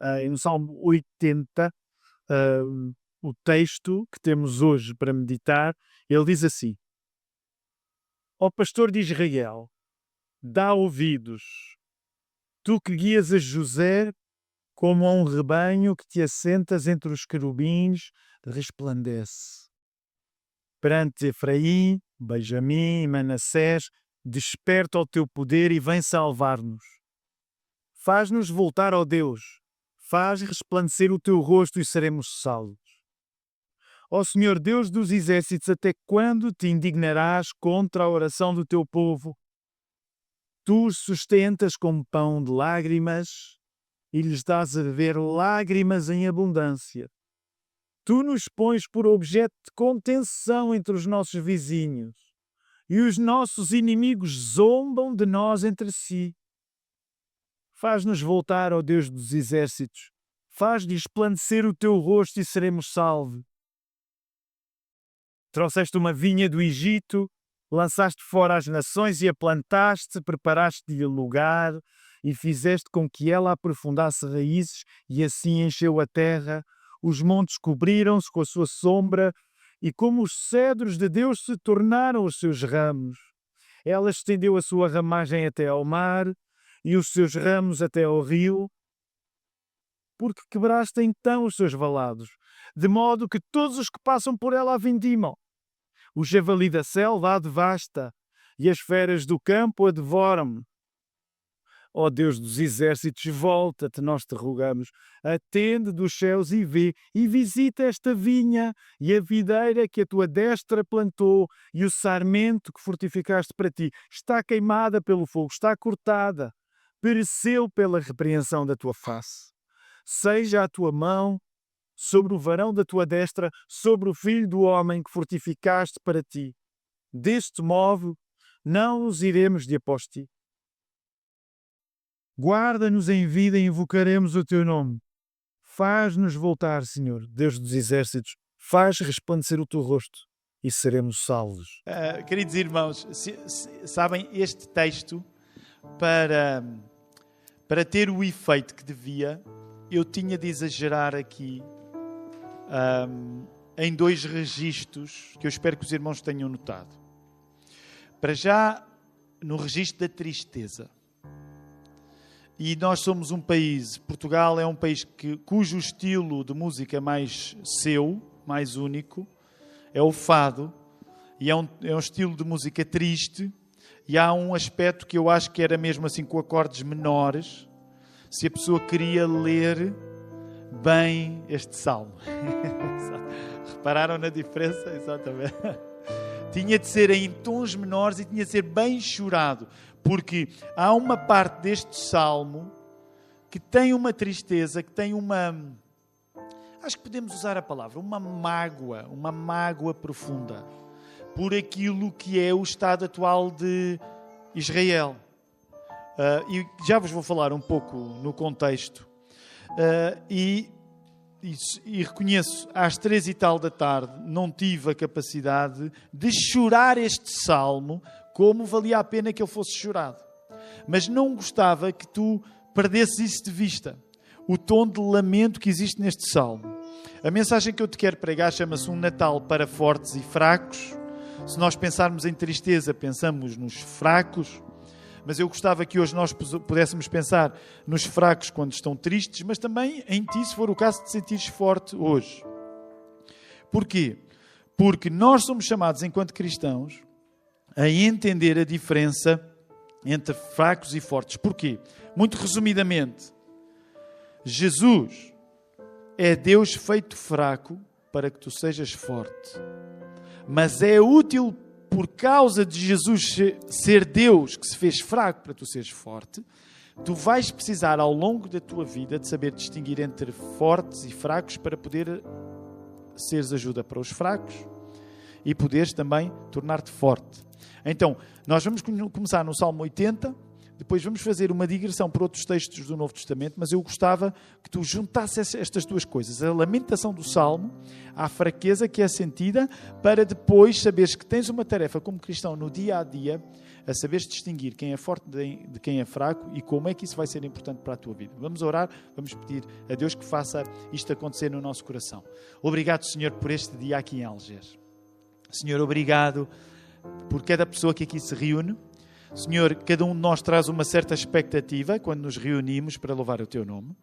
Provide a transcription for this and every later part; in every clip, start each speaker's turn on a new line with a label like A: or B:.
A: E no Salmo 80, ah, o texto que temos hoje para meditar, ele diz assim: Ó pastor de Israel, dá ouvidos, tu que guias a José como a um rebanho que te assentas entre os querubins, resplandece. Perante Efraim, Benjamim e Manassés, desperta o teu poder e vem salvar-nos. Faz-nos voltar ao Deus, faz resplandecer o teu rosto e seremos salvos. Ó Senhor Deus dos exércitos, até quando te indignarás contra a oração do teu povo? Tu os sustentas com pão de lágrimas e lhes dás a beber lágrimas em abundância. Tu nos pões por objeto de contenção entre os nossos vizinhos, e os nossos inimigos zombam de nós entre si. Faz-nos voltar ao Deus dos exércitos, faz resplandecer o teu rosto e seremos salvos. Trouxeste uma vinha do Egito, lançaste fora as nações e a plantaste, preparaste-lhe lugar e fizeste com que ela aprofundasse raízes e assim encheu a terra. Os montes cobriram-se com a sua sombra e como os cedros de Deus se tornaram os seus ramos. Ela estendeu a sua ramagem até ao mar e os seus ramos até ao rio. Porque quebraste então os seus valados, de modo que todos os que passam por ela a vindimam. O javali da selva a devasta e as feras do campo a devoram. Ó Deus dos exércitos, volta-te, nós te rogamos, atende dos céus e vê, e visita esta vinha, e a videira que a tua destra plantou, e o sarmento que fortificaste para ti, está queimada pelo fogo, está cortada, pereceu pela repreensão da tua face. Seja a tua mão sobre o varão da tua destra, sobre o filho do homem que fortificaste para ti. Deste modo, não nos iremos de após ti. Guarda-nos em vida e invocaremos o teu nome. Faz-nos voltar, Senhor, Deus dos exércitos, faz resplandecer o teu rosto e seremos salvos.
B: Queridos irmãos, sabem, este texto, para ter o efeito que devia, eu tinha de exagerar aqui em dois registros que eu espero que os irmãos tenham notado. Para já, no registro da tristeza. E nós somos um país, Portugal é um país cujo estilo de música mais seu, mais único, é o fado. E é um estilo de música triste. E há um aspecto que eu acho que era mesmo assim com acordes menores, se a pessoa queria ler bem este salmo. Repararam na diferença? Exatamente. Tinha de ser em tons menores e tinha de ser bem chorado, porque há uma parte deste salmo que tem uma tristeza, que tem uma... Acho que podemos usar a palavra, uma mágoa profunda, por aquilo que é o estado atual de Israel. E já vos vou falar um pouco no contexto. E reconheço, às 3 e tal da tarde, não tive a capacidade de chorar este salmo como valia a pena que ele fosse chorado. Mas não gostava que tu perdesses isso de vista. O tom de lamento que existe neste salmo. A mensagem que eu te quero pregar chama-se Um Natal para Fortes e Fracos. Se nós pensarmos em tristeza, pensamos nos fracos. Mas eu gostava que hoje nós pudéssemos pensar nos fracos quando estão tristes, mas também em ti, se for o caso de te sentires forte hoje. Porquê? Porque nós somos chamados, enquanto cristãos, a entender a diferença entre fracos e fortes. Porquê? Muito resumidamente, Jesus é Deus feito fraco para que tu sejas forte. Mas é útil por causa de Jesus ser Deus que se fez fraco para tu seres forte, tu vais precisar ao longo da tua vida de saber distinguir entre fortes e fracos para poder seres ajuda para os fracos e poderes também tornar-te forte. Então, nós vamos começar no Salmo 80, depois vamos fazer uma digressão por outros textos do Novo Testamento, mas eu gostava que tu juntasses estas duas coisas, a lamentação do Salmo, à fraqueza que é sentida, para depois saberes que tens uma tarefa como cristão no dia a dia, a saberes distinguir quem é forte de quem é fraco e como é que isso vai ser importante para a tua vida. Vamos orar, vamos pedir a Deus que faça isto acontecer no nosso coração. Obrigado, Senhor, por este dia aqui em Algés. Senhor, obrigado por cada pessoa que aqui se reúne. Senhor, cada um de nós traz uma certa expectativa quando nos reunimos para louvar o Teu nome.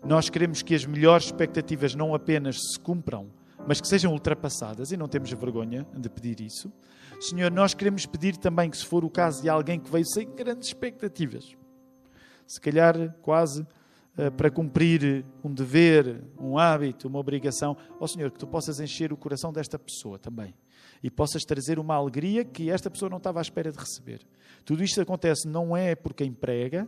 B: Nós queremos que as melhores expectativas não apenas se cumpram, mas que sejam ultrapassadas, e não temos vergonha de pedir isso. Senhor, nós queremos pedir também que, se for o caso de alguém que veio sem grandes expectativas, se calhar quase para cumprir um dever, um hábito, uma obrigação, ó Senhor, que Tu possas encher o coração desta pessoa também e possas trazer uma alegria que esta pessoa não estava à espera de receber. Tudo isto acontece não é por quem prega,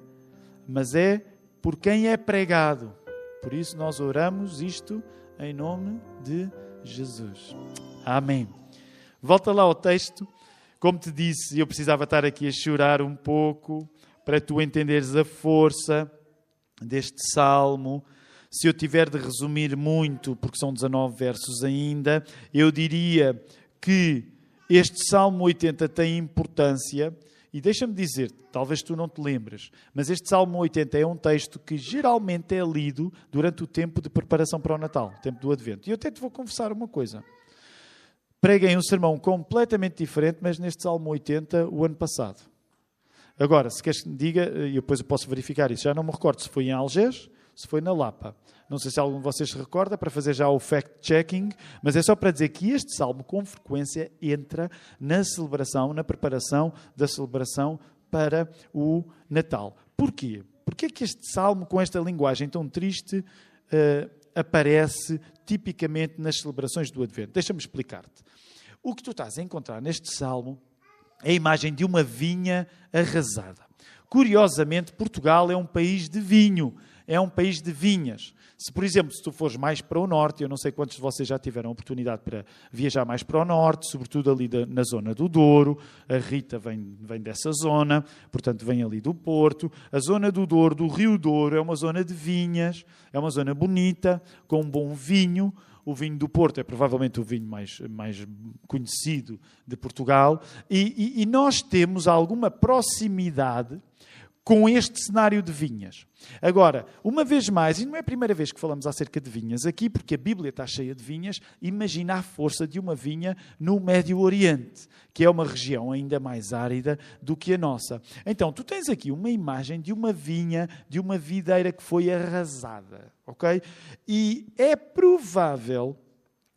B: mas é por quem é pregado. Por isso nós oramos isto em nome de Jesus. Amém. Volta lá ao texto. Como te disse, eu precisava estar aqui a chorar um pouco para tu entenderes a força deste salmo. Se eu tiver de resumir muito, porque são 19 versos ainda, eu diria que este Salmo 80 tem importância. E deixa-me dizer, talvez tu não te lembres, mas este Salmo 80 é um texto que geralmente é lido durante o tempo de preparação para o Natal, o tempo do Advento. E eu até te vou confessar uma coisa. Preguei um sermão completamente diferente, mas neste Salmo 80, o ano passado. Agora, se queres que me diga, e depois eu posso verificar isso, já não me recordo se foi em Algés, se foi na Lapa. Não sei se algum de vocês se recorda, para fazer já o fact-checking, mas é só para dizer que este salmo, com frequência, entra na celebração, na preparação da celebração para o Natal. Porquê? Porquê é que este salmo, com esta linguagem tão triste, aparece tipicamente nas celebrações do Advento? Deixa-me explicar-te. O que tu estás a encontrar neste salmo é a imagem de uma vinha arrasada. Curiosamente, Portugal é um país de vinho, é um país de vinhas. Se, por exemplo, se tu fores mais para o norte, eu não sei quantos de vocês já tiveram a oportunidade para viajar mais para o norte, sobretudo ali na zona do Douro, a Rita vem dessa zona, portanto vem ali do Porto. A zona do Douro, do Rio Douro, é uma zona de vinhas, é uma zona bonita, com um bom vinho. O vinho do Porto é provavelmente o vinho mais conhecido de Portugal. E nós temos alguma proximidade com este cenário de vinhas. Agora, uma vez mais, e não é a primeira vez que falamos acerca de vinhas aqui, porque a Bíblia está cheia de vinhas, imagina a força de uma vinha no Médio Oriente, que é uma região ainda mais árida do que a nossa. Então, tu tens aqui uma imagem de uma vinha, de uma videira que foi arrasada, ok? E é provável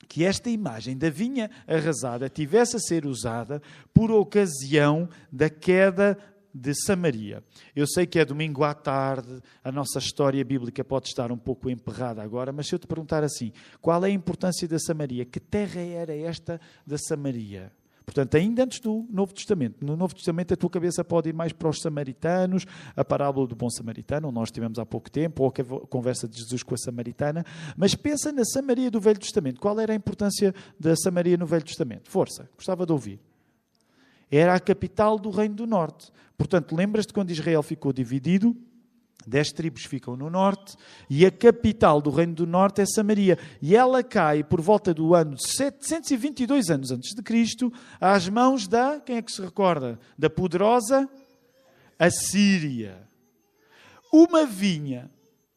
B: que esta imagem da vinha arrasada tivesse a ser usada por ocasião da queda de Samaria. Eu sei que é domingo à tarde, a nossa história bíblica pode estar um pouco emperrada agora, mas se eu te perguntar assim, qual é a importância da Samaria? Que terra era esta da Samaria? Portanto, ainda antes do Novo Testamento. No Novo Testamento a tua cabeça pode ir mais para os samaritanos, a parábola do bom samaritano, onde nós tivemos há pouco tempo, ou a conversa de Jesus com a samaritana, mas pensa na Samaria do Velho Testamento. Qual era a importância da Samaria no Velho Testamento? Força, gostava de ouvir. Era a capital do Reino do Norte. Portanto, lembras-te quando Israel ficou dividido? 10 tribos ficam no norte e a capital do Reino do Norte é Samaria. E ela cai por volta do ano 722 anos antes de Cristo às mãos da, quem é que se recorda? Da poderosa Assíria. Uma vinha,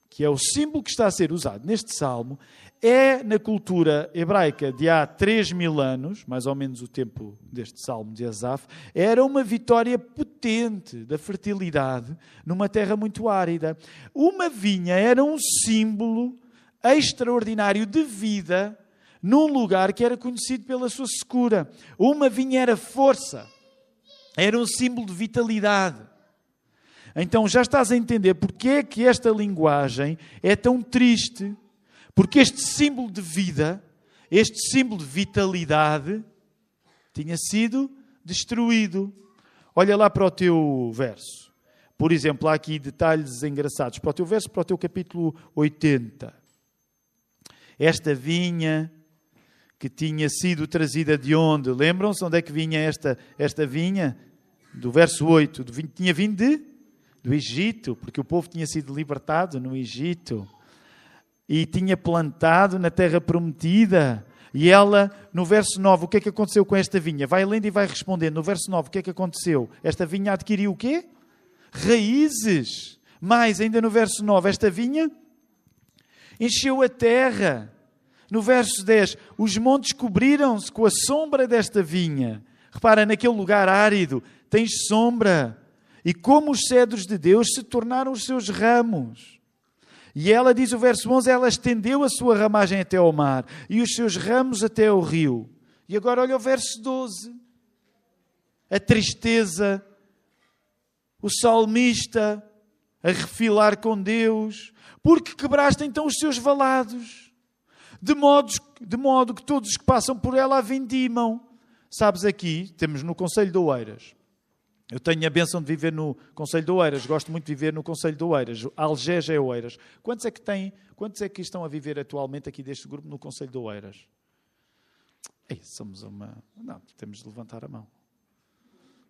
B: que é o símbolo que está a ser usado neste salmo, é na cultura hebraica de há 3.000 anos, mais ou menos o tempo deste salmo de Asaf, era uma vitória potente da fertilidade numa terra muito árida. Uma vinha era um símbolo extraordinário de vida num lugar que era conhecido pela sua secura. Uma vinha era força, era um símbolo de vitalidade. Então já estás a entender porque é que esta linguagem é tão triste. Porque este símbolo de vida, este símbolo de vitalidade, tinha sido destruído. Olha lá para o teu verso. Por exemplo, há aqui detalhes engraçados. Para o teu verso, para o teu capítulo 80. Esta vinha que tinha sido trazida de onde? Lembram-se onde é que vinha esta vinha? Do verso 8. Tinha vindo do Egito, porque o povo tinha sido libertado no Egito. E tinha plantado na terra prometida. E ela, no verso 9, o que é que aconteceu com esta vinha? Vai lendo e vai respondendo. No verso 9, o que é que aconteceu? Esta vinha adquiriu o quê? Raízes. Mais, ainda no verso 9, esta vinha encheu a terra. No verso 10, os montes cobriram-se com a sombra desta vinha. Repara, naquele lugar árido, tens sombra. E como os cedros de Deus se tornaram os seus ramos. E ela, diz o verso 11, ela estendeu a sua ramagem até ao mar e os seus ramos até ao rio. E agora olha o verso 12. A tristeza, o salmista a refilar com Deus, porque quebraste então os seus valados, de modo que todos os que passam por ela a vindimam. Sabes, aqui, temos no Concelho de Oeiras. Eu tenho a bênção de viver no Concelho de Oeiras. Gosto muito de viver no Concelho de Oeiras. Algés é Oeiras. Quantos é que estão a viver atualmente aqui deste grupo no Concelho de Oeiras? Ei, somos uma... Não, temos de levantar a mão.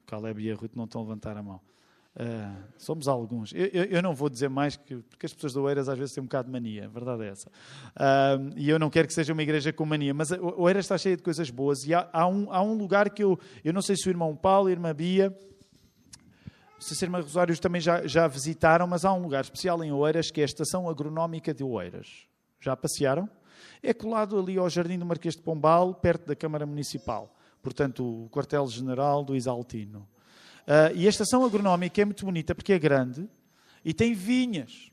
B: O Caleb e a Ruth não estão a levantar a mão. Somos alguns. Eu não vou dizer mais, porque as pessoas de Oeiras às vezes têm um bocado de mania. A verdade é essa. E eu não quero que seja uma igreja com mania. Mas Oeiras está cheia de coisas boas. E há um lugar que eu não sei se o irmão Paulo e a irmã Bia... Se a irmã Rosários também já visitaram, mas há um lugar especial em Oeiras que é a Estação Agronómica de Oeiras. Já passearam? É colado ali ao Jardim do Marquês de Pombal, perto da Câmara Municipal. Portanto, o quartel-general do Isaltino. E a Estação Agronómica é muito bonita porque é grande e tem vinhas.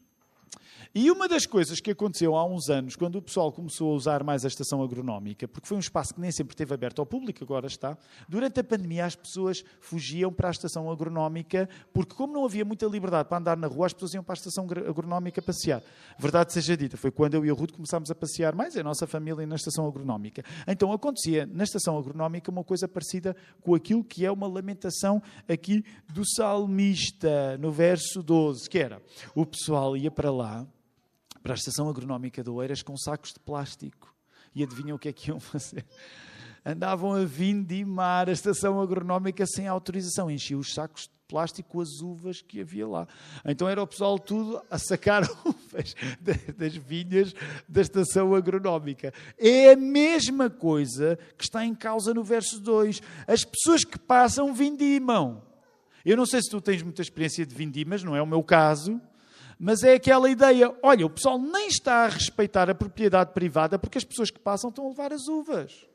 B: E uma das coisas que aconteceu há uns anos, quando o pessoal começou a usar mais a estação agronómica, porque foi um espaço que nem sempre esteve aberto ao público, agora está, durante a pandemia as pessoas fugiam para a estação agronómica, porque como não havia muita liberdade para andar na rua, as pessoas iam para a estação agronómica passear. Verdade seja dita, foi quando eu e a Ruth começámos a passear mais, a nossa família, na estação agronómica. Então acontecia na estação agronómica uma coisa parecida com aquilo que é uma lamentação aqui do salmista, no verso 12, que era, o pessoal ia para lá, para a estação agronómica de Oeiras com sacos de plástico. E adivinham o que é que iam fazer? Andavam a vindimar a estação agronómica sem autorização. Enchiam os sacos de plástico com as uvas que havia lá. Então era o pessoal tudo a sacar uvas das vinhas da estação agronómica. É a mesma coisa que está em causa no verso 2. As pessoas que passam vindimam. Eu não sei se tu tens muita experiência de vindimas, não é o meu caso. Mas é aquela ideia, olha, o pessoal nem está a respeitar a propriedade privada porque as pessoas que passam estão a levar as uvas.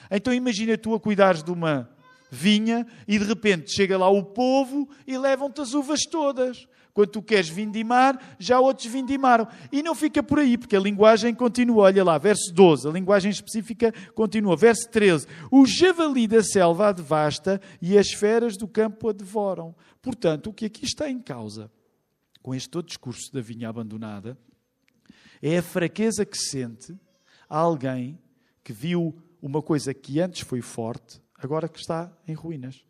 B: Então imagina tu a cuidares de uma vinha e de repente chega lá o povo e levam-te as uvas todas. Quando tu queres vindimar, já outros vindimaram. E não fica por aí, porque a linguagem continua. Olha lá, verso 12, a linguagem específica continua. Verso 13, o javali da selva a devasta e as feras do campo a devoram. Portanto, o que aqui está em causa com este todo discurso da vinha abandonada, é a fraqueza que sente alguém que viu uma coisa que antes foi forte, agora que está em ruínas.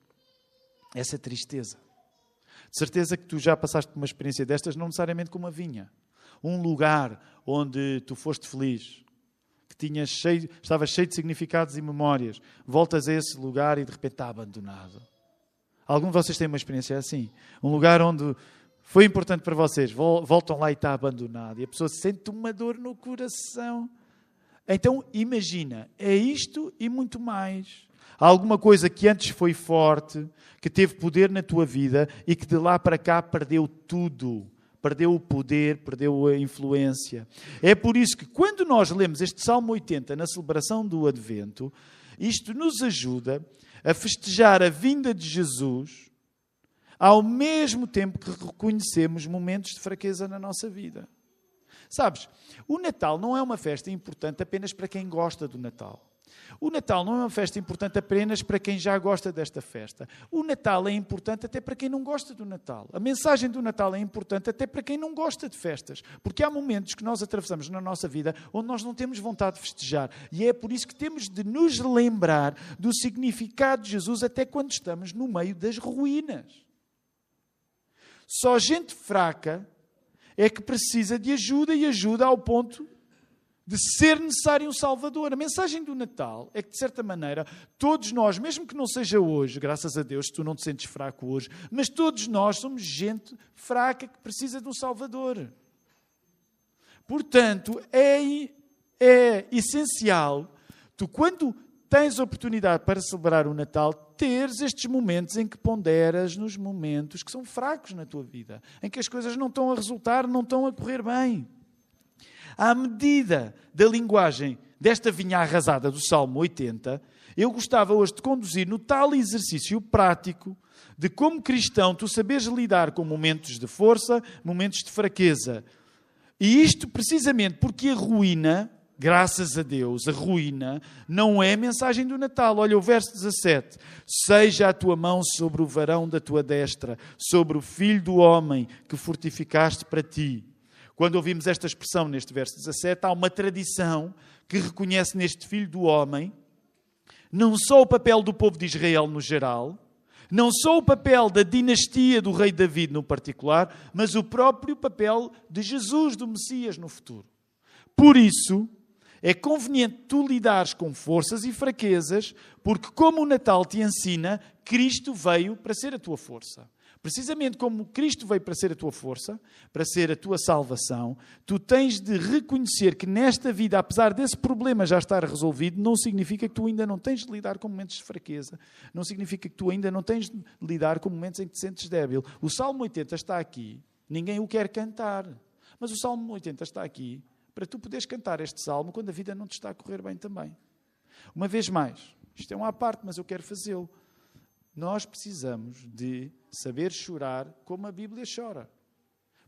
B: Essa tristeza. De certeza que tu já passaste por uma experiência destas, não necessariamente com uma vinha. Um lugar onde tu foste feliz, que estava cheio de significados e memórias. Voltas a esse lugar e de repente está abandonado. Algum de vocês tem uma experiência assim? Um lugar onde foi importante para vocês, voltam lá e está abandonado. E a pessoa sente uma dor no coração. Então, imagina, é isto e muito mais. Há alguma coisa que antes foi forte, que teve poder na tua vida e que de lá para cá perdeu tudo. Perdeu o poder, perdeu a influência. É por isso que quando nós lemos este Salmo 80 na celebração do Advento, isto nos ajuda a festejar a vinda de Jesus ao mesmo tempo que reconhecemos momentos de fraqueza na nossa vida. Sabes, o Natal não é uma festa importante apenas para quem gosta do Natal. O Natal não é uma festa importante apenas para quem já gosta desta festa. O Natal é importante até para quem não gosta do Natal. A mensagem do Natal é importante até para quem não gosta de festas. Porque há momentos que nós atravessamos na nossa vida onde nós não temos vontade de festejar. E é por isso que temos de nos lembrar do significado de Jesus até quando estamos no meio das ruínas. Só gente fraca é que precisa de ajuda e ajuda ao ponto de ser necessário um Salvador. A mensagem do Natal é que, de certa maneira, todos nós, mesmo que não seja hoje, graças a Deus, se tu não te sentes fraco hoje, mas todos nós somos gente fraca que precisa de um Salvador. Portanto, é essencial Tu, quando tens oportunidade para celebrar o Natal, teres estes momentos em que ponderas nos momentos que são fracos na tua vida, em que as coisas não estão a resultar, não estão a correr bem. À medida da linguagem desta vinha arrasada do Salmo 80, eu gostava hoje de conduzir no tal exercício prático de como cristão tu saberes lidar com momentos de força, momentos de fraqueza. E isto precisamente porque a ruína, graças a Deus, a ruína não é a mensagem do Natal. Olha o verso 17. Seja a tua mão sobre o varão da tua destra, sobre o filho do homem que fortificaste para ti. Quando ouvimos esta expressão neste verso 17, há uma tradição que reconhece neste filho do homem não só o papel do povo de Israel no geral, não só o papel da dinastia do rei David no particular, mas o próprio papel de Jesus, do Messias, no futuro. Por isso, é conveniente tu lidares com forças e fraquezas, porque como o Natal te ensina, Cristo veio para ser a tua força. Precisamente como Cristo veio para ser a tua força, para ser a tua salvação, tu tens de reconhecer que nesta vida, apesar desse problema já estar resolvido, não significa que tu ainda não tens de lidar com momentos de fraqueza. Não significa que tu ainda não tens de lidar com momentos em que te sentes débil. O Salmo 80 está aqui, ninguém o quer cantar, mas o Salmo 80 está aqui para tu poderes cantar este Salmo quando a vida não te está a correr bem também. Uma vez mais, isto é uma à parte, mas eu quero fazê-lo. Nós precisamos de saber chorar como a Bíblia chora.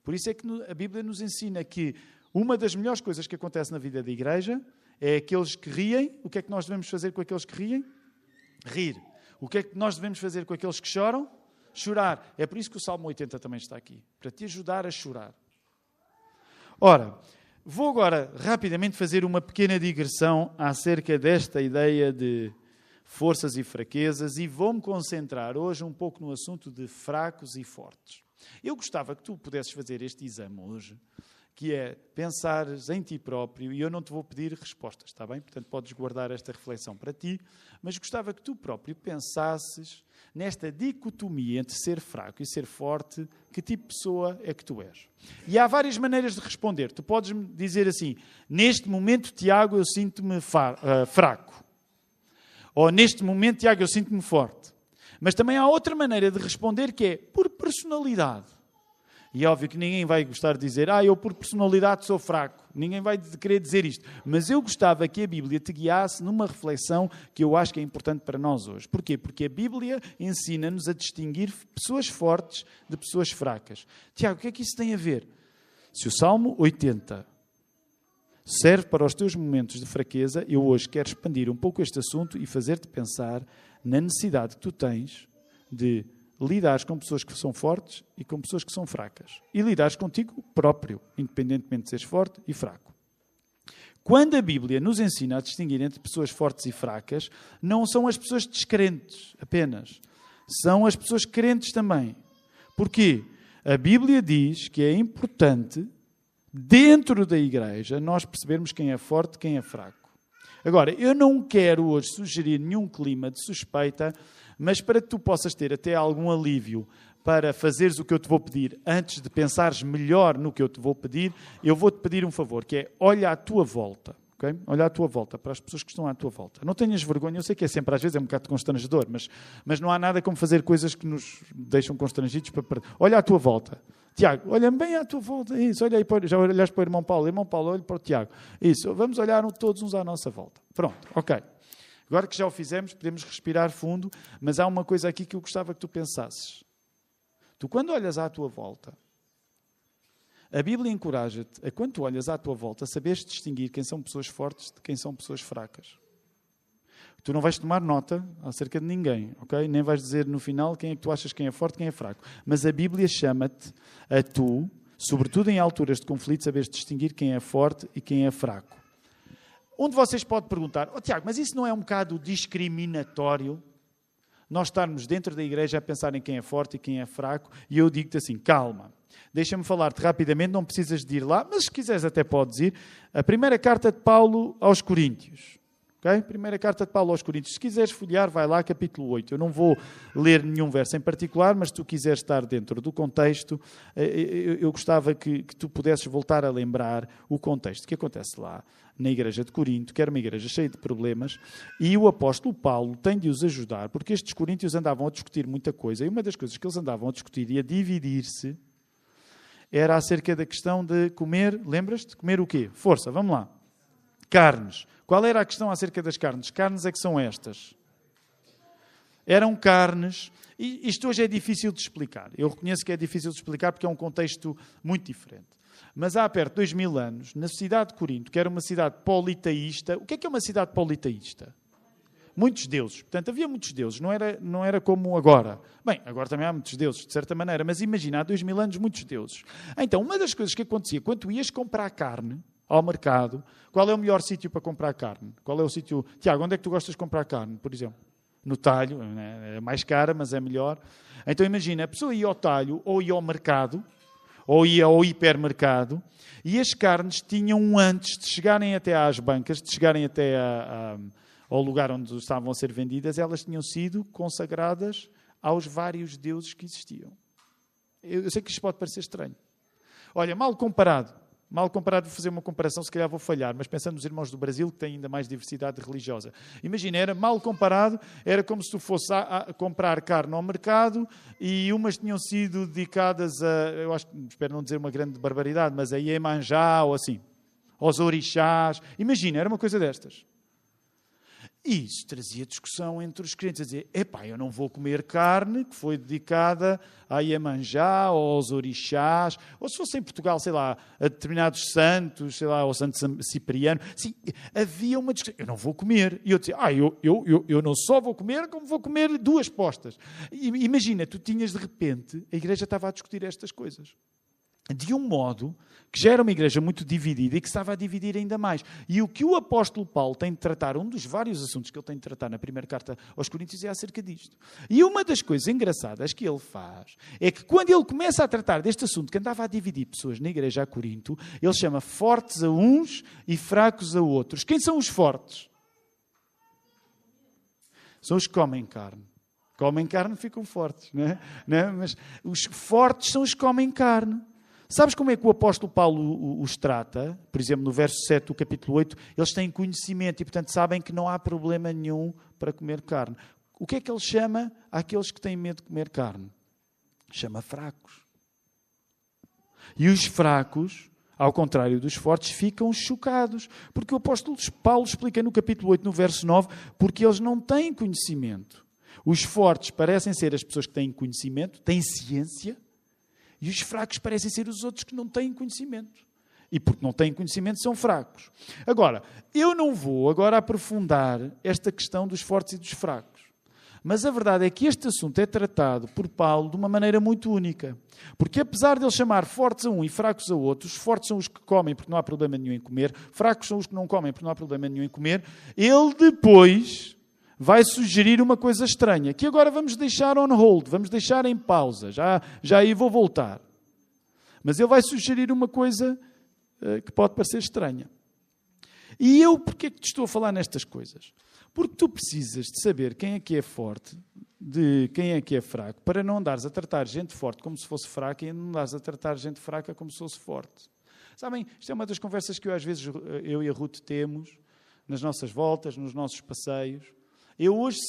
B: Por isso é que a Bíblia nos ensina que uma das melhores coisas que acontece na vida da igreja é aqueles que riem. O que é que nós devemos fazer com aqueles que riem? Rir. O que é que nós devemos fazer com aqueles que choram? Chorar. É por isso que o Salmo 80 também está aqui, para te ajudar a chorar. Ora, vou agora rapidamente fazer uma pequena digressão acerca desta ideia de forças e fraquezas e vou-me concentrar hoje um pouco no assunto de fracos e fortes. Eu gostava que tu pudesses fazer este exame hoje, que é pensares em ti próprio, e eu não te vou pedir respostas, está bem? Portanto, podes guardar esta reflexão para ti, mas gostava que tu próprio pensasses nesta dicotomia entre ser fraco e ser forte, que tipo de pessoa é que tu és. E há várias maneiras de responder. Tu podes me dizer assim, neste momento, Tiago, eu sinto-me fraco. Ou neste momento, Tiago, eu sinto-me forte. Mas também há outra maneira de responder que é por personalidade. E é óbvio que ninguém vai gostar de dizer eu por personalidade sou fraco. Ninguém vai querer dizer isto. Mas eu gostava que a Bíblia te guiasse numa reflexão que eu acho que é importante para nós hoje. Porquê? Porque a Bíblia ensina-nos a distinguir pessoas fortes de pessoas fracas. Tiago, o que é que isso tem a ver? Se o Salmo 80... serve para os teus momentos de fraqueza, eu hoje quero expandir um pouco este assunto e fazer-te pensar na necessidade que tu tens de lidares com pessoas que são fortes e com pessoas que são fracas. E lidares contigo próprio, independentemente de seres forte e fraco. Quando a Bíblia nos ensina a distinguir entre pessoas fortes e fracas, não são as pessoas descrentes apenas. São as pessoas crentes também. Porquê? A Bíblia diz que é importante dentro da igreja, nós percebermos quem é forte e quem é fraco. Agora, eu não quero hoje sugerir nenhum clima de suspeita, mas para que tu possas ter até algum alívio para fazeres o que eu te vou pedir, antes de pensares melhor no que eu te vou pedir, eu vou-te pedir um favor, que é olha à tua volta. Okay? Olha à tua volta, para as pessoas que estão à tua volta. Não tenhas vergonha, eu sei que é sempre, às vezes é um bocado constrangedor, mas não há nada como fazer coisas que nos deixam constrangidos. Olha à tua volta. Tiago, olha bem à tua volta. Isso, olha aí, já olhaste para o irmão Paulo. Irmão Paulo, olha para o Tiago. Isso, vamos olhar todos uns à nossa volta. Pronto, ok. Agora que já o fizemos, podemos respirar fundo, mas há uma coisa aqui que eu gostava que tu pensasses. Tu, quando olhas à tua volta, a Bíblia encoraja-te a, quando tu olhas à tua volta, saberes distinguir quem são pessoas fortes de quem são pessoas fracas. Tu não vais tomar nota acerca de ninguém, ok? Nem vais dizer no final quem é que tu achas quem é forte e quem é fraco. Mas a Bíblia chama-te a tu, sobretudo em alturas de conflito, saberes distinguir quem é forte e quem é fraco. Um de vocês pode perguntar, Tiago, mas isso não é um bocado discriminatório? Nós estarmos dentro da igreja a pensar em quem é forte e quem é fraco, e eu digo-te assim, calma. Deixa-me falar-te rapidamente, não precisas de ir lá, mas se quiseres até podes ir. A primeira carta de Paulo aos Coríntios. Okay? Primeira carta de Paulo aos Coríntios. Se quiseres folhear, vai lá, capítulo 8. Eu não vou ler nenhum verso em particular, mas se tu quiseres estar dentro do contexto, eu gostava que tu pudesses voltar a lembrar o contexto. O que acontece lá na igreja de Corinto, que era uma igreja cheia de problemas, e o apóstolo Paulo tem de os ajudar, porque estes coríntios andavam a discutir muita coisa, e uma das coisas que eles andavam a discutir e a dividir-se era acerca da questão de comer, lembras-te? Comer o quê? Força, vamos lá. Carnes. Qual era a questão acerca das carnes? Carnes é que são estas. Eram carnes, e isto hoje é difícil de explicar. Eu reconheço que é difícil de explicar porque é um contexto muito diferente. Mas há perto de 2000 anos, na cidade de Corinto, que era uma cidade politeísta. O que é uma cidade politeísta? Muitos deuses. Portanto, havia muitos deuses. Não era como agora. Bem, agora também há muitos deuses, de certa maneira. Mas imagina, há 2000 anos, muitos deuses. Então, uma das coisas que acontecia, quando tu ias comprar carne ao mercado, qual é o melhor sítio para comprar carne? Qual é o sítio... Tiago, onde é que tu gostas de comprar carne, por exemplo? No talho. É mais cara, mas é melhor. Então, imagina, a pessoa ia ao talho ou ia ao mercado, ou ia ao hipermercado, e as carnes tinham, antes de chegarem até às bancas, de chegarem até ao lugar onde estavam a ser vendidas, elas tinham sido consagradas aos vários deuses que existiam. Eu sei que isto pode parecer estranho. Olha, mal comparado, vou fazer uma comparação, se calhar vou falhar, mas pensando nos irmãos do Brasil, que têm ainda mais diversidade religiosa. Imagina, era mal comparado, era como se tu fosse a comprar carne ao mercado e umas tinham sido dedicadas eu acho, espero não dizer uma grande barbaridade, mas a Iemanjá ou assim, aos orixás. Imagina, era uma coisa destas. E isso trazia discussão entre os crentes, a dizer, eu não vou comer carne que foi dedicada a Iemanjá ou aos orixás, ou se fosse em Portugal, sei lá, a determinados santos, sei lá, ao Santo Cipriano. Sim, havia uma discussão, eu não vou comer. E eu dizia, eu não só vou comer, como vou comer duas postas. E, imagina, tu tinhas de repente, a igreja estava a discutir estas coisas. De um modo que já era uma igreja muito dividida e que estava a dividir ainda mais. E o que o apóstolo Paulo tem de tratar, um dos vários assuntos que ele tem de tratar na primeira carta aos Coríntios é acerca disto. E uma das coisas engraçadas que ele faz é que quando ele começa a tratar deste assunto que andava a dividir pessoas na igreja a Corinto, ele chama fortes a uns e fracos a outros. Quem são os fortes? São os que comem carne. Comem carne, ficam fortes, não é? Mas os fortes são os que comem carne. Sabes como é que o apóstolo Paulo os trata? Por exemplo, no verso 7 do capítulo 8, eles têm conhecimento e, portanto, sabem que não há problema nenhum para comer carne. O que é que ele chama àqueles que têm medo de comer carne? Chama fracos. E os fracos, ao contrário dos fortes, ficam chocados. Porque o apóstolo Paulo explica no capítulo 8, no verso 9, porque eles não têm conhecimento. Os fortes parecem ser as pessoas que têm conhecimento, têm ciência, e os fracos parecem ser os outros que não têm conhecimento. E porque não têm conhecimento, são fracos. Agora, eu não vou agora aprofundar esta questão dos fortes e dos fracos. Mas a verdade é que este assunto é tratado por Paulo de uma maneira muito única. Porque apesar de ele chamar fortes a um e fracos a outros, os fortes são os que comem porque não há problema nenhum em comer, fracos são os que não comem porque não há problema nenhum em comer, ele depois vai sugerir uma coisa estranha, que agora vamos deixar on hold, vamos deixar em pausa, já aí vou voltar. Mas ele vai sugerir uma coisa que pode parecer estranha. E eu, porquê que te estou a falar nestas coisas? Porque tu precisas de saber quem é que é forte, de quem é que é fraco, para não andares a tratar gente forte como se fosse fraca e não andares a tratar gente fraca como se fosse forte. Sabem, isto é uma das conversas que às vezes eu e a Ruth temos nas nossas voltas, nos nossos passeios. Eu hoje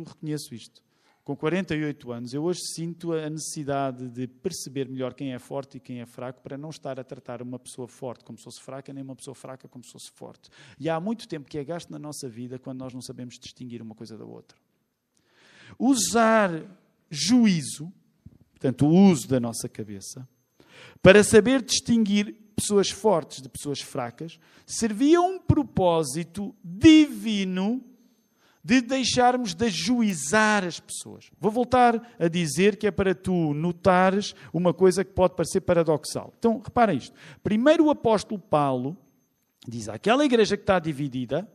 B: reconheço isto, com 48 anos, eu hoje sinto a necessidade de perceber melhor quem é forte e quem é fraco para não estar a tratar uma pessoa forte como se fosse fraca, nem uma pessoa fraca como se fosse forte. E há muito tempo que é gasto na nossa vida quando nós não sabemos distinguir uma coisa da outra. Usar juízo, portanto, o uso da nossa cabeça, para saber distinguir pessoas fortes de pessoas fracas, servia a um propósito divino de deixarmos de ajuizar as pessoas. Vou voltar a dizer que é para tu notares uma coisa que pode parecer paradoxal. Então, repara isto. Primeiro o apóstolo Paulo diz àquela igreja que está dividida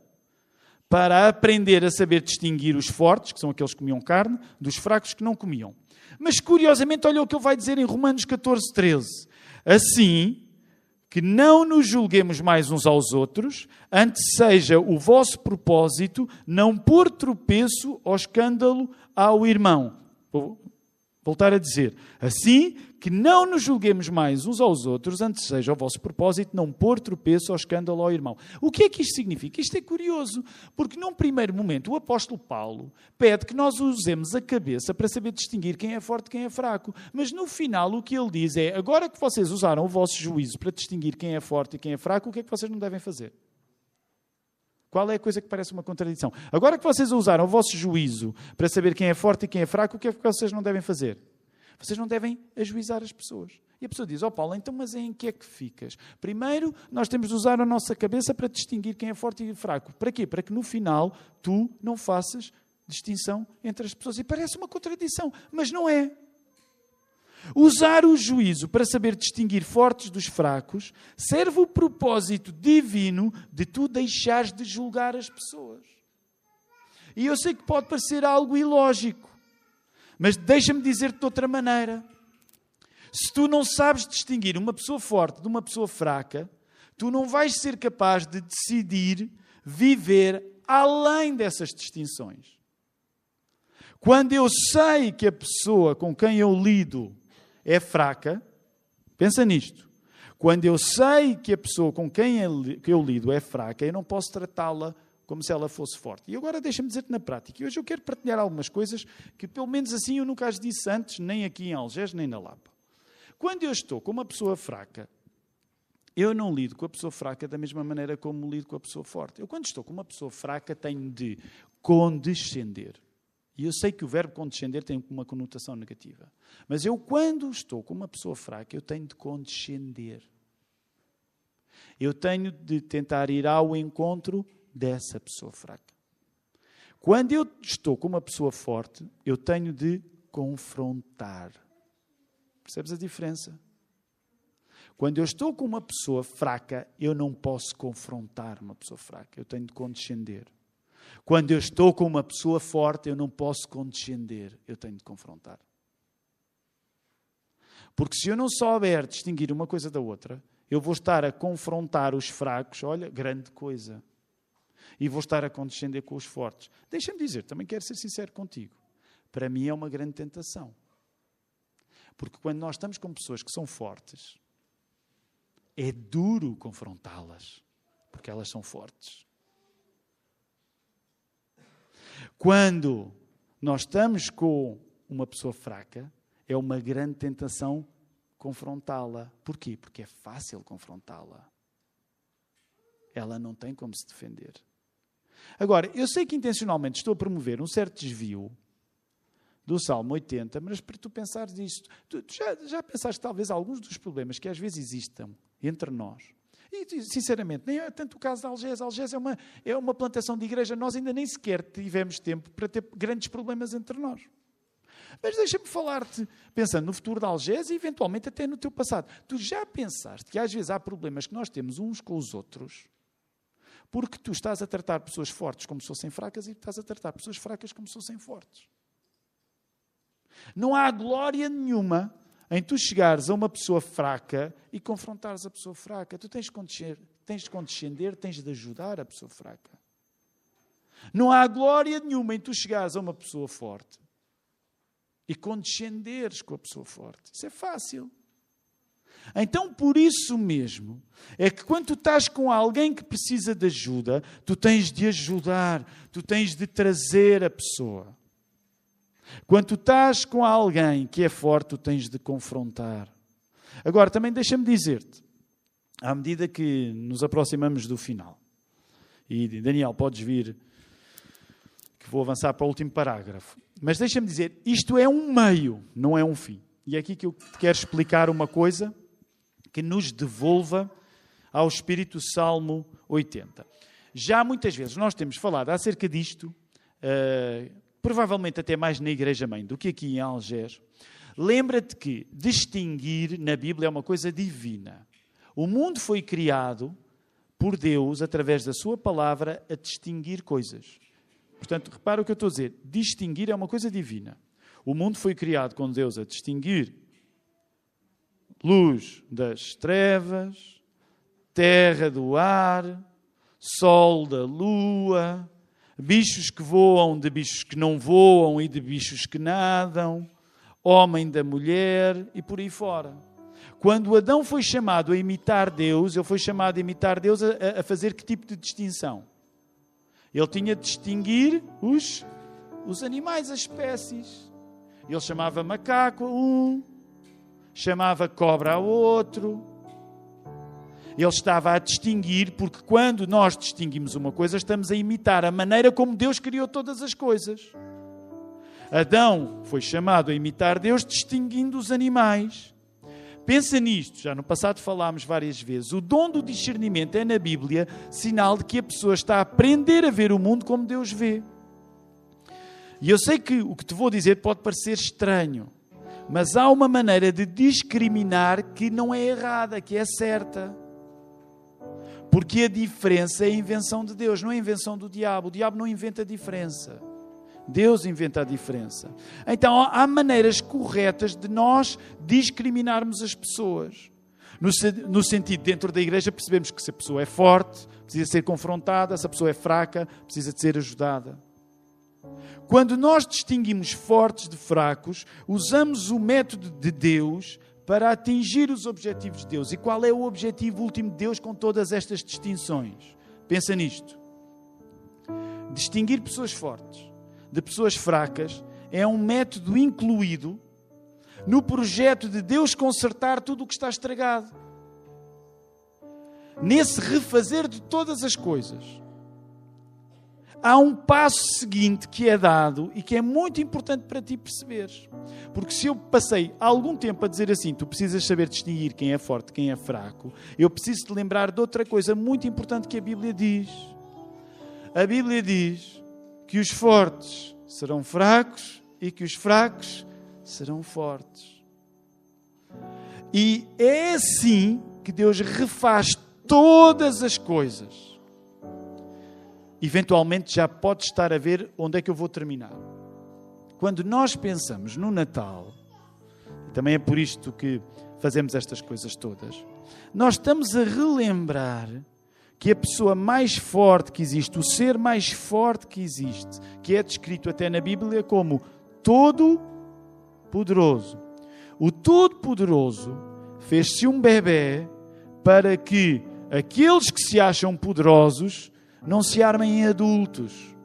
B: para aprender a saber distinguir os fortes, que são aqueles que comiam carne, dos fracos que não comiam. Mas, curiosamente, olha o que ele vai dizer em Romanos 14, 13. Assim, que não nos julguemos mais uns aos outros, antes seja o vosso propósito não pôr tropeço ou escândalo ao irmão. Vou voltar a dizer. Assim, que não nos julguemos mais uns aos outros, antes seja o vosso propósito não pôr tropeço ou escândalo ao irmão. O que é que isto significa? Isto é curioso, porque num primeiro momento o apóstolo Paulo pede que nós usemos a cabeça para saber distinguir quem é forte e quem é fraco. Mas no final o que ele diz é, agora que vocês usaram o vosso juízo para distinguir quem é forte e quem é fraco, o que é que vocês não devem fazer? Qual é a coisa que parece uma contradição? Agora que vocês usaram o vosso juízo para saber quem é forte e quem é fraco, o que é que vocês não devem fazer? Vocês não devem ajuizar as pessoas. E a pessoa diz, Paulo, então mas em que é que ficas? Primeiro, nós temos de usar a nossa cabeça para distinguir quem é forte e fraco. Para quê? Para que no final tu não faças distinção entre as pessoas. E parece uma contradição, mas não é. Usar o juízo para saber distinguir fortes dos fracos serve o propósito divino de tu deixares de julgar as pessoas. E eu sei que pode parecer algo ilógico, mas deixa-me dizer-te de outra maneira. Se tu não sabes distinguir uma pessoa forte de uma pessoa fraca, tu não vais ser capaz de decidir viver além dessas distinções. Quando eu sei que a pessoa com quem eu lido é fraca, pensa nisto. Quando eu sei que a pessoa com quem eu lido é fraca, eu não posso tratá-la como se ela fosse forte. E agora deixa-me dizer-te na prática. E hoje eu quero partilhar algumas coisas que pelo menos assim eu nunca as disse antes, nem aqui em Algés, nem na Lapa. Quando eu estou com uma pessoa fraca, eu não lido com a pessoa fraca da mesma maneira como lido com a pessoa forte. Eu quando estou com uma pessoa fraca tenho de condescender. E eu sei que o verbo condescender tem uma conotação negativa. Mas eu, quando estou com uma pessoa fraca, eu tenho de condescender. Eu tenho de tentar ir ao encontro dessa pessoa fraca. Quando eu estou com uma pessoa forte, eu tenho de confrontar. Percebes a diferença? Quando eu estou com uma pessoa fraca, eu não posso confrontar uma pessoa fraca. Eu tenho de condescender. Quando eu estou com uma pessoa forte, eu não posso condescender, eu tenho de confrontar. Porque se eu não souber distinguir uma coisa da outra, eu vou estar a confrontar os fracos, olha, grande coisa. E vou estar a condescender com os fortes. Deixa-me dizer, também quero ser sincero contigo. Para mim é uma grande tentação. Porque quando nós estamos com pessoas que são fortes, é duro confrontá-las, porque elas são fortes. Quando nós estamos com uma pessoa fraca, é uma grande tentação confrontá-la. Porquê? Porque é fácil confrontá-la. Ela não tem como se defender. Agora, eu sei que intencionalmente estou a promover um certo desvio do Salmo 80, mas para tu pensares isto, tu já pensaste talvez alguns dos problemas que às vezes existam entre nós. E, sinceramente, nem é tanto o caso de Algés. Algés é uma plantação de igreja. Nós ainda nem sequer tivemos tempo para ter grandes problemas entre nós. Mas deixa-me falar-te, pensando no futuro de Algés e, eventualmente, até no teu passado. Tu já pensaste que às vezes há problemas que nós temos uns com os outros porque tu estás a tratar pessoas fortes como se fossem fracas e estás a tratar pessoas fracas como se fossem fortes. Não há glória nenhuma em tu chegares a uma pessoa fraca e confrontares a pessoa fraca. Tu tens de condescender, tens de ajudar a pessoa fraca. Não há glória nenhuma em tu chegares a uma pessoa forte e condescenderes com a pessoa forte. Isso é fácil. Então, por isso mesmo, é que quando tu estás com alguém que precisa de ajuda, tu tens de ajudar, tu tens de trazer a pessoa. Quando tu estás com alguém que é forte, tu tens de confrontar. Agora, também deixa-me dizer-te, à medida que nos aproximamos do final, e Daniel, podes vir, que vou avançar para o último parágrafo, mas deixa-me dizer, isto é um meio, não é um fim. E é aqui que eu te quero explicar uma coisa que nos devolva ao espírito Salmo 80. Já muitas vezes nós temos falado acerca disto, provavelmente até mais na Igreja-mãe do que aqui em Algés. Lembra-te que distinguir na Bíblia é uma coisa divina. O mundo foi criado por Deus, através da sua palavra, a distinguir coisas. Portanto, repara o que eu estou a dizer. Distinguir é uma coisa divina. O mundo foi criado com Deus a distinguir luz das trevas, terra do ar, sol da lua, bichos que voam de bichos que não voam e de bichos que nadam, homem da mulher e por aí fora. Quando Adão foi chamado a imitar Deus, ele foi chamado a imitar Deus a fazer que tipo de distinção? Ele tinha de distinguir os animais, as espécies. Ele chamava macaco a um, chamava cobra a outro. Ele estava a distinguir, porque quando nós distinguimos uma coisa, estamos a imitar a maneira como Deus criou todas as coisas. Adão foi chamado a imitar Deus distinguindo os animais. Pensa nisto, já no passado falámos várias vezes. O dom do discernimento é na Bíblia sinal de que a pessoa está a aprender a ver o mundo como Deus vê. E eu sei que o que te vou dizer pode parecer estranho, mas há uma maneira de discriminar que não é errada, que é certa. Porque a diferença é a invenção de Deus, não é a invenção do diabo. O diabo não inventa a diferença. Deus inventa a diferença. Então há maneiras corretas de nós discriminarmos as pessoas. No sentido, dentro da igreja, percebemos que se a pessoa é forte, precisa ser confrontada, se a pessoa é fraca, precisa de ser ajudada. Quando nós distinguimos fortes de fracos, usamos o método de Deus para atingir os objetivos de Deus. E qual é o objetivo último de Deus com todas estas distinções? Pensa nisto. Distinguir pessoas fortes de pessoas fracas é um método incluído no projeto de Deus consertar tudo o que está estragado. Nesse refazer de todas as coisas, há um passo seguinte que é dado e que é muito importante para ti perceberes. Porque se eu passei algum tempo a dizer assim, tu precisas saber distinguir quem é forte, quem é fraco, eu preciso te lembrar de outra coisa muito importante que a Bíblia diz. A Bíblia diz que os fortes serão fracos e que os fracos serão fortes. E é assim que Deus refaz todas as coisas. Eventualmente já pode estar a ver onde é que eu vou terminar. Quando nós pensamos no Natal, e também é por isto que fazemos estas coisas todas, nós estamos a relembrar que a pessoa mais forte que existe, o ser mais forte que existe, que é descrito até na Bíblia como Todo-Poderoso. O Todo-Poderoso fez-se um bebé para que aqueles que se acham poderosos não se armem em adultos.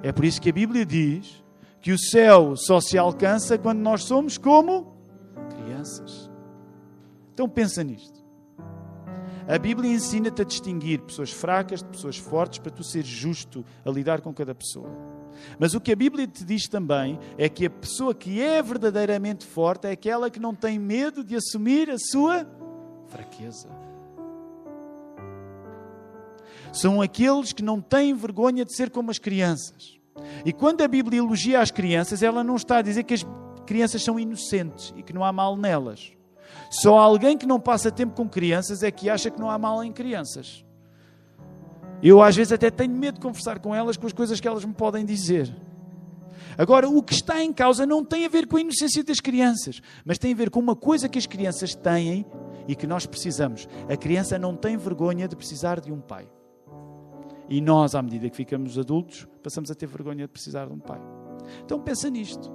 B: É por isso que a Bíblia diz que o céu só se alcança quando nós somos como crianças. Então pensa nisto. A Bíblia ensina-te a distinguir pessoas fracas de pessoas fortes para tu seres justo a lidar com cada pessoa. Mas o que a Bíblia te diz também é que a pessoa que é verdadeiramente forte é aquela que não tem medo de assumir a sua fraqueza. São aqueles que não têm vergonha de ser como as crianças. E quando a Bíblia elogia as crianças, ela não está a dizer que as crianças são inocentes e que não há mal nelas. Só alguém que não passa tempo com crianças é que acha que não há mal em crianças. Eu às vezes até tenho medo de conversar com elas com as coisas que elas me podem dizer. Agora, o que está em causa não tem a ver com a inocência das crianças, mas tem a ver com uma coisa que as crianças têm e que nós precisamos. A criança não tem vergonha de precisar de um pai. E nós, à medida que ficamos adultos, passamos a ter vergonha de precisar de um pai. Então pensa nisto.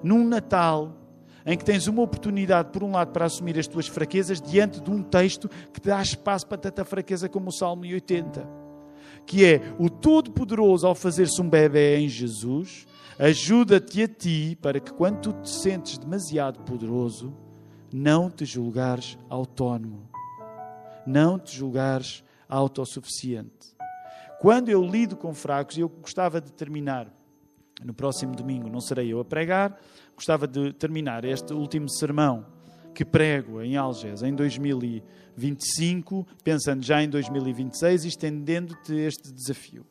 B: Num Natal em que tens uma oportunidade, por um lado, para assumir as tuas fraquezas diante de um texto que te dá espaço para tanta fraqueza como o Salmo 80. Que é o Todo-Poderoso, ao fazer-se um bebé em Jesus, ajuda-te a ti para que quando tu te sentes demasiado poderoso, não te julgares autónomo. Não te julgares autossuficiente. Quando eu lido com fracos, eu gostava de terminar, no próximo domingo não serei eu a pregar, gostava de terminar este último sermão que prego em Algés em 2025, pensando já em 2026 e estendendo-te este desafio.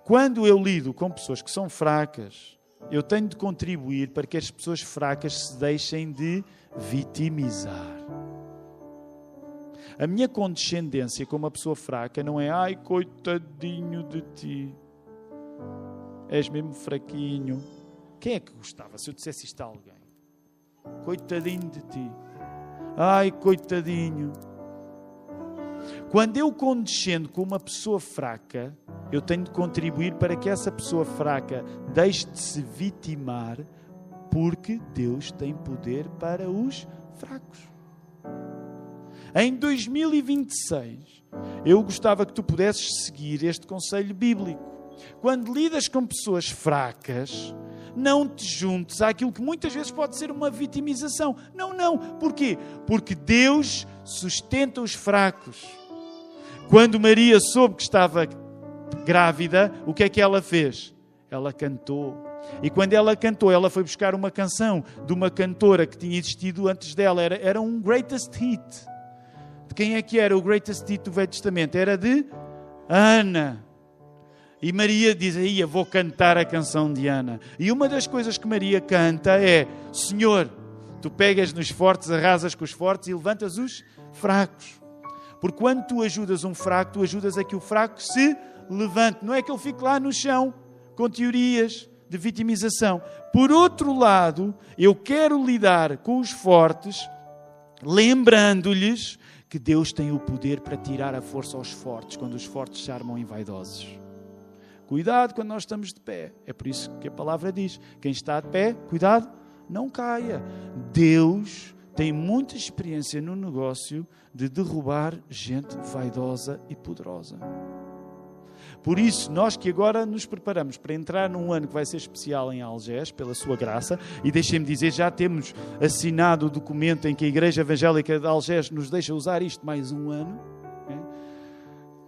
B: Quando eu lido com pessoas que são fracas, eu tenho de contribuir para que as pessoas fracas se deixem de vitimizar. A minha condescendência com uma pessoa fraca não é ai, coitadinho de ti, és mesmo fraquinho. Quem é que gostava se eu dissesse isto a alguém? Coitadinho de ti. Ai, coitadinho. Quando eu condescendo com uma pessoa fraca, eu tenho de contribuir para que essa pessoa fraca deixe de se vitimar, porque Deus tem poder para os fracos. Em 2026, eu gostava que tu pudesses seguir este conselho bíblico. Quando lidas com pessoas fracas, não te juntes àquilo que muitas vezes pode ser uma vitimização. Não. Porquê? Porque Deus sustenta os fracos. Quando Maria soube que estava grávida, o que é que ela fez? Ela cantou. E quando ela cantou, ela foi buscar uma canção de uma cantora que tinha existido antes dela. Era um greatest hit. De quem é que era o greatest hit do Velho Testamento? Era de Ana. E Maria diz, aí, eu vou cantar a canção de Ana. E uma das coisas que Maria canta é, Senhor, tu pegas nos fortes, arrasas com os fortes e levantas os fracos. Porque quando tu ajudas um fraco, tu ajudas a que o fraco se levante. Não é que ele fique lá no chão com teorias de vitimização. Por outro lado, eu quero lidar com os fortes, lembrando-lhes que Deus tem o poder para tirar a força aos fortes, quando os fortes se armam em vaidosos. Cuidado quando nós estamos de pé. É por isso que a palavra diz, quem está de pé, cuidado, não caia. Deus tem muita experiência no negócio de derrubar gente vaidosa e poderosa. Por isso, nós que agora nos preparamos para entrar num ano que vai ser especial em Algés, pela sua graça, e deixem-me dizer, já temos assinado o documento em que a Igreja Evangélica de Algés nos deixa usar isto mais um ano.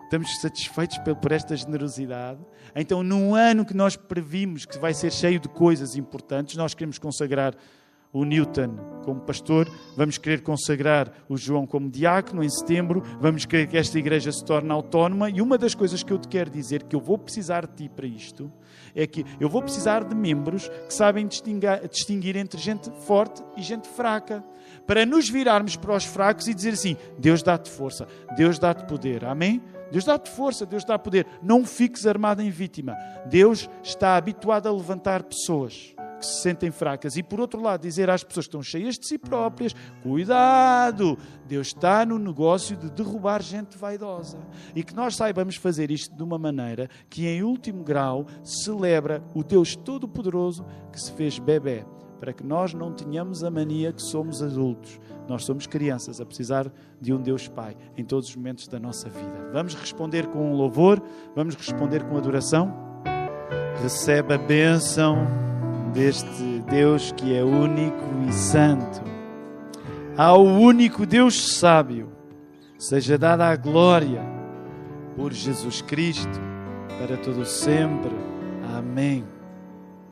B: Estamos satisfeitos por esta generosidade. Então, num ano que nós previmos que vai ser cheio de coisas importantes, nós queremos consagrar o Newton como pastor, vamos querer consagrar o João como diácono em setembro, vamos querer que esta igreja se torne autónoma, e uma das coisas que eu te quero dizer, que eu vou precisar de ti para isto, é que eu vou precisar de membros que sabem distinguir entre gente forte e gente fraca, para nos virarmos para os fracos e dizer assim, Deus dá-te força, Deus dá-te poder, amém? Deus dá-te força, Deus dá poder, não fiques armado em vítima. Deus está habituado a levantar pessoas que se sentem fracas. E por outro lado, dizer às pessoas que estão cheias de si próprias, cuidado, Deus está no negócio de derrubar gente vaidosa. E que nós saibamos fazer isto de uma maneira que em último grau celebra o Deus Todo-Poderoso que se fez bebé, para que nós não tenhamos a mania que somos adultos. Nós somos crianças a precisar de um Deus Pai em todos os momentos da nossa vida. Vamos responder com um louvor, vamos responder com adoração. Recebe a bênção deste Deus que é único e santo. Ao único Deus sábio seja dada a glória por Jesus Cristo para todo sempre. Amém.